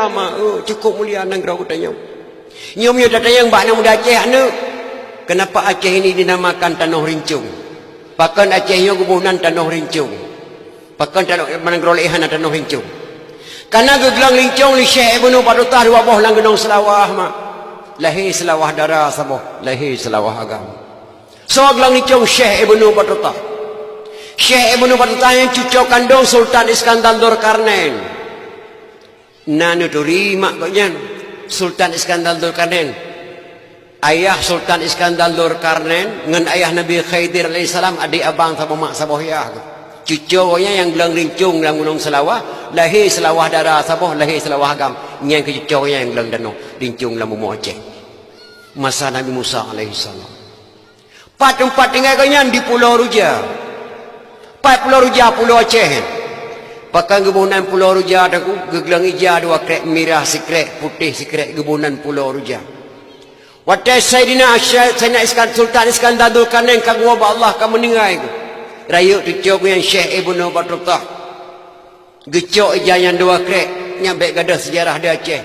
mulia mah. Cukup mulia nang grau tanya. Nyom yo datayang bak nang muda Aceh anu. Kenapa Aceh ini dinamakan Tanah Rincung? Pakan Aceh yo gubunan Tanah Rincung. Pakan tanah manang rolehan Tanah Rincung. Karena gegelang lincung li Syekh Ibnu Battutah dua boh lang gunung Selawah mak. Lahir Selawah darah saboh, lahir Selawah agama. So gelang lincung Syekh Ibnu Battutah. Syekh Ibnu Battutah yang cucu kandung Sultan Iskandar Dzulkarnain. Nanu turi mak koknya Sultan Iskandar Dzulkarnain. Ayah Sultan Iskandar Dzulkarnain ngan ayah Nabi Khidir alaihissalam adik abang saboh mak saboh ya. Cucunya yang gelang rincung dalam gunung Selawah, lahir Selawah darah saboh, lahir Selawah agam. Yang cucunya yang gelang danau rincung dalam bumi Aceh. Masa Nabi Musa alaihissalam. Tempat tinggal kalian di Pulau Ruja. Pulau Ruja, Pulau Aceh. Pakai gebunan Pulau Ruja aku gegelang ija dua krek merah sikrek putih sikrek gebunan Pulau Ruja. Waktu Sayyidina Sultan Iskandar Dzulkarnain kagum Allah kamu meninggal. Rayuk cucuk yang Syekh Ibnu Battutah. Gecok ija yang dua krek nyampe gadah sejarah di Aceh.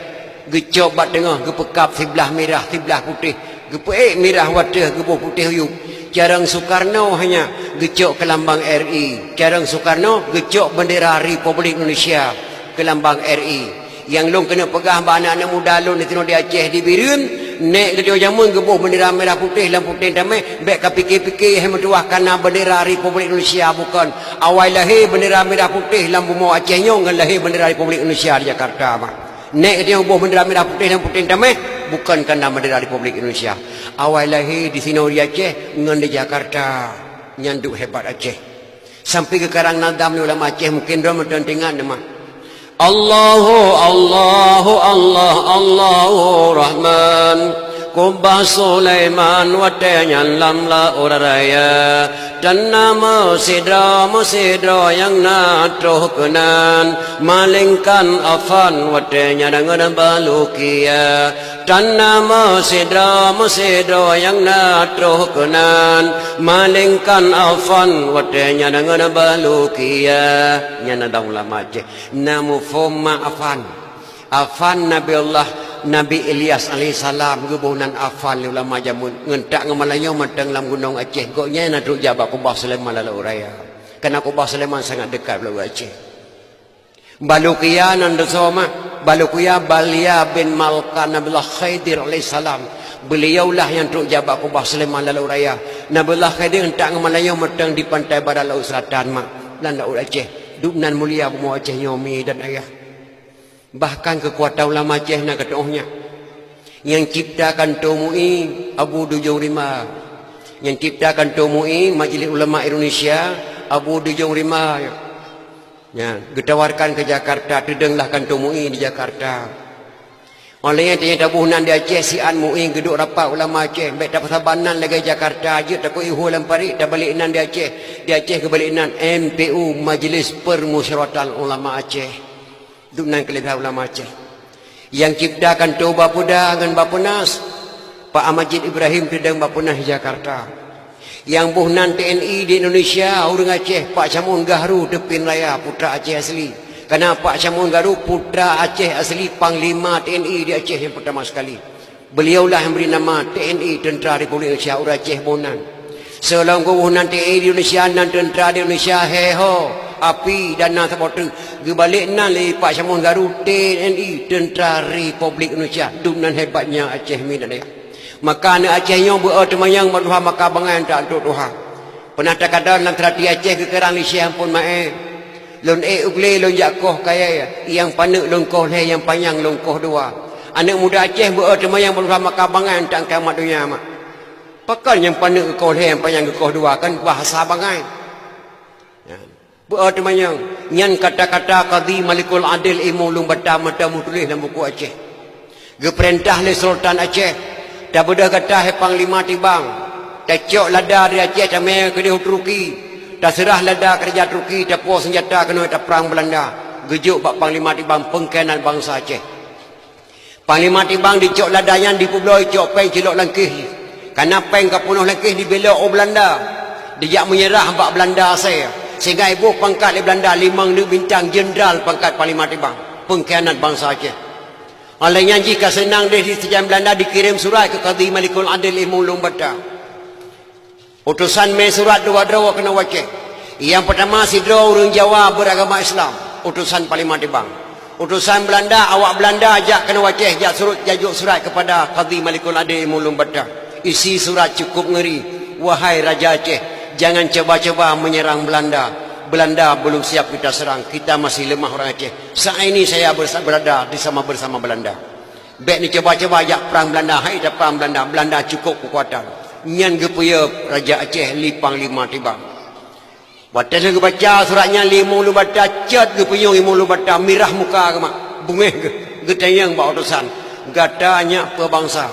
Gecok bat tengah gepekap sebelah merah sebelah putih. Gepek merah wadah gepuh putih huyuk. Jarang Soekarno hanya gecok ke lambang RI. Jarang Soekarno gecok bendera Republik Indonesia ke lambang RI. Yang long kena pegah anak-anak muda long di Aceh di Birun. Nek ke jamun gebuh bendera merah putih lampu putih damai bek ka fikir-fikir hem tuah kana bendera Republik Indonesia bukan awal lahir bendera merah putih lampu mau Aceh nyong ngan lahir bendera Republik Indonesia di Jakarta mah nek dia gebuh bendera merah putih lampu putih damai bukan kana bendera Republik Indonesia awal lahir di sini di Aceh ngan di Jakarta nyanduk hebat Aceh sampai ke karang nadam ni ulama Aceh mungkin dia mententingan mah Allahu Allahu Allah Allahu Rahman Kubah Sulaiman watenyan lamla uraraya dan nama sidra yang natuh kenan malingkan afan watenya dengan balukia dan nama sidra yang natuh kenan malingkan afan watenya dengan balukia nyana daun lama je namu foma afan Nabi Ilyas alaihissalam gubunan afan ulama jamun ngentak ngemalayo matang dalam gunung Aceh koknya nak duk jabak Kubah Sulaiman lalu raya kerana Kubah Sulaiman sangat dekat lalu Aceh Balukia nan dosoma Balukia Balia bin Malkan Nabiullah Khidir alaihissalam beliaulah yang duk jabak Kubah Sulaiman lalu raya Nabiullah Khidir ngentak ngemalayo matang di pantai barat laut selatan mak dan laut Aceh duknan mulia bumi Aceh nyomi dan ayah. Bahkan kekuatan ulama Aceh nak katohnya yang ciptakan Tomui Abu Dujung Rima yang ciptakan Tomui Majlis Ulama Indonesia Abu Dujung Rima ya ditawarkan ke Jakarta terdenglah kan Tomui di Jakarta oleh yang tanya tabunan di Aceh si an Mu'i geduk rapat ulama Aceh baik dapat sabanan lagi Jakarta aja takut ihu lampari dah balikinan di Aceh ke balikinan MPU Majlis Permusyawaratan Ulama Aceh dunan kelebihan ulama Aceh yang ciptakan tu Bapuda dengan Bapunas Pak Amajid Ibrahim sedang Bapunas di Jakarta yang buhnan TNI di Indonesia orang Aceh Pak Camun Gahru Depin Raya putra Aceh asli kerana Pak Camun Gahru putra Aceh asli Panglima TNI di Aceh yang pertama sekali beliaulah yang beri nama TNI Tentera Republik Indonesia orang Aceh buhnan selang buhnan TNI di Indonesia dan Tentera di Indonesia heho api dan nak sebab tu gebalik nan le Pak Camun Gahru TNI Tentera Republik Indonesia dunan hebatnya Aceh mi dan maka anak Aceh nyo bertemayang maduha maka bangan tak untuk Tuhan pernah tak ada dalam terati Aceh ke kerang lisi ampun mae lon ugle lon jakoh kaya yang panek lon koh le yang panjang lon koh dua anak muda Aceh bertemayang maduha maka bangan tak kiamat dunia mak pakan yang panek koh le yang panjang koh dua kan bahasa bangan bertemayang nyan kata-kata Qadhi Malikul Adil imulung bata-mata tulis dalam buku Aceh geperintah le Sultan Aceh dah bedah kata he Panglima Tibang dah cok lada di Aceh tamai ke Turki dah serah lada kerja Turki dah puas senjata kena dah perang Belanda gejuk bak Panglima Tibang pengkenan bangsa Aceh Panglima Tibang dicok lada yang dipubloi cok peng cilok langkih karena peng kapunuh langkih dibelok o Belanda dia menyerah bak Belanda saya sehingga ibu pangkat di Belanda 5 bintang jenderal pangkat Panglima Tibang pengkhianat bangsa Aceh Oleh yang jika senang di sejarah Belanda dikirim surat ke Qadhi Malikul Adil Imulung Bata. Utusan mai surat dua draw kena wacek. Yang pertama si draw orang Jawa beragama Islam. Utusan Parlimen Tibang. Utusan Belanda, awak Belanda ajak kena wacek, jajuk surat kepada Qadhi Malikul Adil Imulung Bata. Isi surat cukup ngeri. Wahai Raja Aceh, jangan coba-coba menyerang Belanda. Belanda belum siap kita serang. Kita masih lemah orang Aceh. Saat ini saya berada bersama Belanda. Baik ni coba-coba ajak perang Belanda. Hai dah perang Belanda. Belanda cukup kekuatan. Nyan gepuya Raja Aceh lipang lima tibang. Waktu saya baca suratnya lima lu bata. Cat gepuya lima lu bata. Mirah muka ke mak. Bungeh ke. Getayang bawa utusan. Gatanya pebangsa.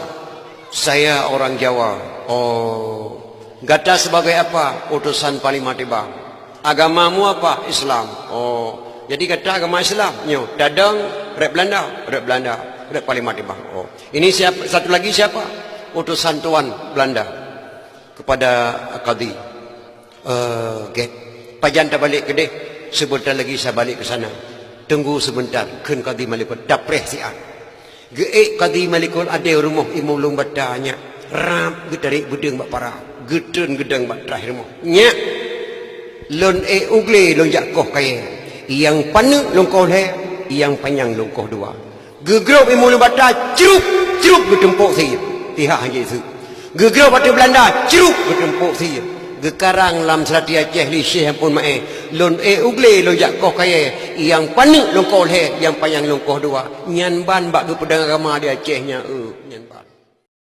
Saya orang Jawa. Oh. Gata sebagai apa? Utusan Parlimen Tibang. Agamamu apa? Islam. Oh, jadi kata agama Islam. Nyo, dadang rek Belanda, rek Parlimen Tibang. Oh, ini siapa? Satu lagi siapa? Utusan Tuan Belanda kepada Qadhi. Get. Pajan tak balik ke deh. Sebentar lagi saya balik ke sana. Tunggu sebentar. Ken Qadhi Malikul dapreh sian. Geek Qadhi Malikul ada rumah imulung batanya. Rap getarik gedeng bak parah. Gedeng bak terakhir rumah. Nyak. Lon ugle lon jakoh kaya yang panu longkoh le yang panjang longkoh dua gegrop imul bata cerup getempuk saya pihak hanya itu gegrop bata Belanda cerup getempuk saya gekarang lam serati Aceh li syekh pun mae lon ugle lon jakoh kaya yang panu longkoh le yang panjang longkoh dua nyan ban bak ke pedang agama di Acehnya nyan ban